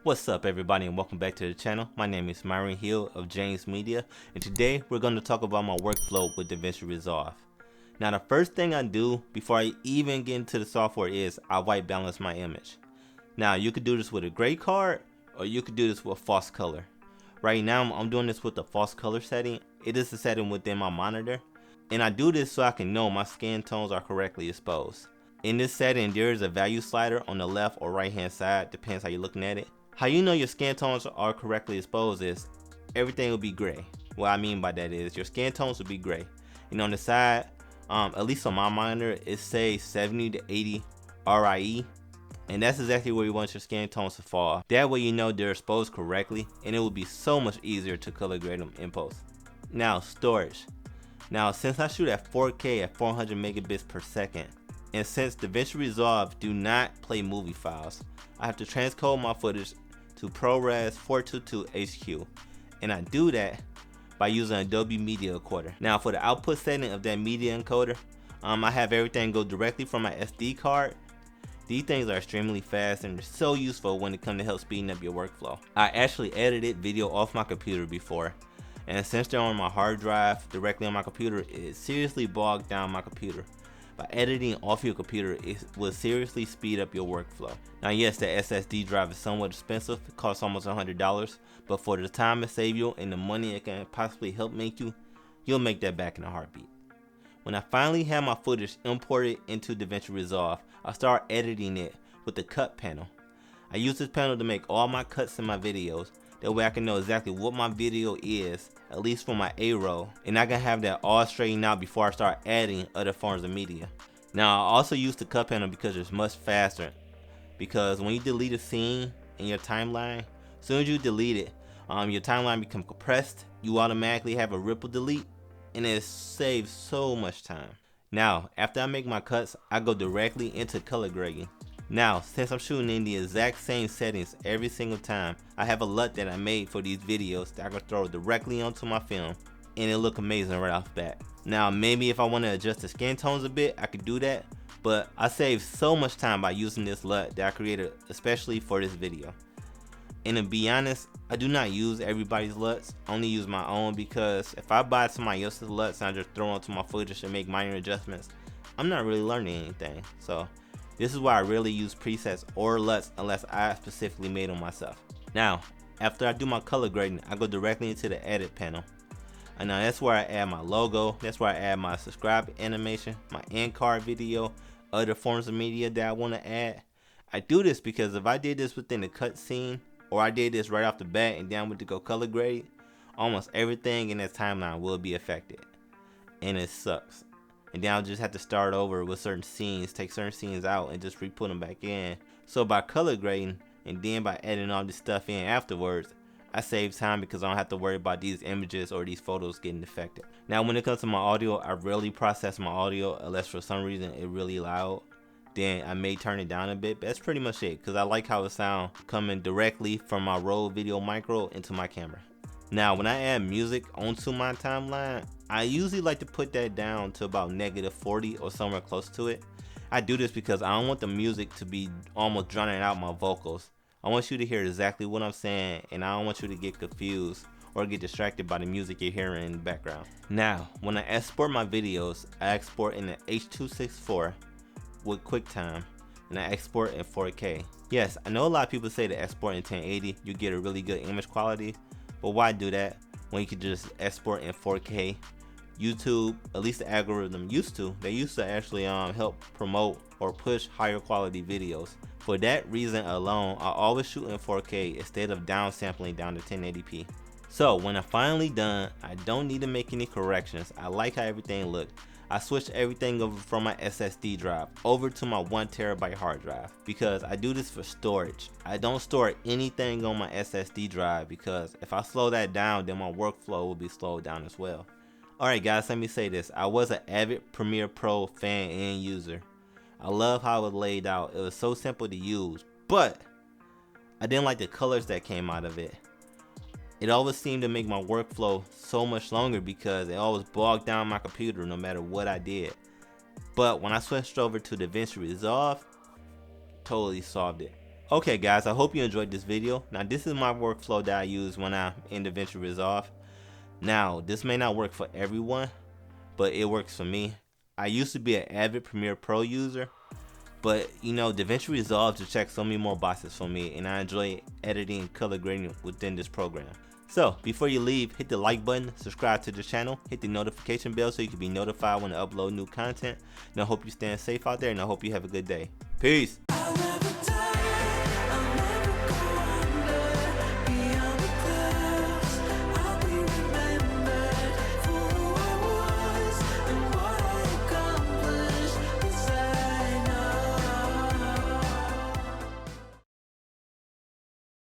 What's up everybody and welcome back to the channel. My name is Myron Hill of James Media, and today we're going to talk about my workflow with Davinci Resolve. Now the first thing I do before I even get into the software is I white balance my image. Now you could do this with a gray card or you could do this with false color. Right now I'm doing this with the false color setting. It is a setting within my monitor, and I do this so I can know my skin tones are correctly exposed. In this setting there is a value slider on the left or right hand side, depends how you're looking at it. How you know your skin tones are correctly exposed is everything will be gray. What I mean by that is your skin tones will be gray. And on the side, at least on my monitor, it says 70 to 80 RIE. And that's exactly where you want your skin tones to fall. That way you know they're exposed correctly, and it will be so much easier to color grade them in post. Now storage. Now since I shoot at 4K at 400 megabits per second, and since Davinci Resolve do not play movie files, I have to transcode my footage to ProRes 422 HQ, and I do that by using Adobe Media Encoder. Now for the output setting of that media encoder, I have everything go directly from my SD card. These things are extremely fast and they're so useful when it comes to help speeding up your workflow. I actually edited video off my computer before, and since they're on my hard drive directly on my computer, it seriously bogged down my computer. By editing off your computer, it will seriously speed up your workflow. Now yes, the SSD drive is somewhat expensive, it costs almost $100, but for the time it saves you and the money it can possibly help make you, you'll make that back in a heartbeat. When I finally have my footage imported into Davinci Resolve, I start editing it with the cut panel. I use this panel to make all my cuts in my videos. That way I can know exactly what my video is, at least for my A-roll, and I can have that all straightened out before I start adding other forms of media. Now I also use the cut panel because it's much faster, because when you delete a scene in your timeline, as soon as you delete it, your timeline becomes compressed, you automatically have a ripple delete, and it saves so much time. Now after I make my cuts, I go directly into color grading. Now, since I'm shooting in the exact same settings every single time, I have a LUT that I made for these videos that I can throw directly onto my film, and it'll look amazing right off the bat. Now, maybe if I want to adjust the skin tones a bit, I could do that, but I saved so much time by using this LUT that I created especially for this video. And to be honest, I do not use everybody's LUTs, I only use my own, because if I buy somebody else's LUTs and I just throw onto my footage and make minor adjustments, I'm not really learning anything. So this is why I rarely use presets or LUTs unless I specifically made them myself. Now, after I do my color grading, I go directly into the edit panel. And now that's where I add my logo, that's where I add my subscribe animation, my end card video, other forms of media that I want to add. I do this because if I did this within the cut scene, or I did this right off the bat and then I went to go color grade, almost everything in that timeline will be affected. And it sucks. And then I'll just have to start over with certain scenes, take certain scenes out and just re-put them back in. So by color grading and then by adding all this stuff in afterwards, I save time because I don't have to worry about these images or these photos getting affected. Now when it comes to my audio, I rarely process my audio unless for some reason it's really loud. Then I may turn it down a bit, but that's pretty much it, because I like how it sounds coming directly from my Rode Video Micro into my camera. Now when I add music onto my timeline, I usually like to put that down to about -40 or somewhere close to it. I do this because I don't want the music to be almost drowning out my vocals. I want you to hear exactly what I'm saying, and I don't want you to get confused or get distracted by the music you're hearing in the background. Now when I export my videos, I export in the H.264 with QuickTime, and I export in 4K. Yes, I know a lot of people say to export in 1080 you get a really good image quality, but why do that when you could just export in 4K? YouTube, at least the algorithm they used to actually help promote or push higher quality videos. For that reason alone, I always shoot in 4K instead of downsampling down to 1080p. So when I'm finally done, I don't need to make any corrections. I like how everything looked. I switched everything over from my SSD drive over to my 1TB hard drive because I do this for storage. I don't store anything on my SSD drive because if I slow that down, then my workflow will be slowed down as well. Alright guys, let me say this. I was an avid Premiere Pro fan and user. I love how it was laid out. It was so simple to use, but I didn't like the colors that came out of it. It always seemed to make my workflow so much longer because it always bogged down my computer no matter what I did. But when I switched over to Davinci Resolve, totally solved it. Okay guys, I hope you enjoyed this video. Now this is my workflow that I use when I'm in DaVinci Resolve. Now this may not work for everyone, but it works for me. I used to be an avid Premiere Pro user, but you know, DaVinci Resolve just checks so many more boxes for me, and I enjoy editing and color grading within this program. So before you leave, hit the like button, subscribe to the channel, hit the notification bell so you can be notified when I upload new content. And I hope you're staying safe out there, and I hope you have a good day. Peace.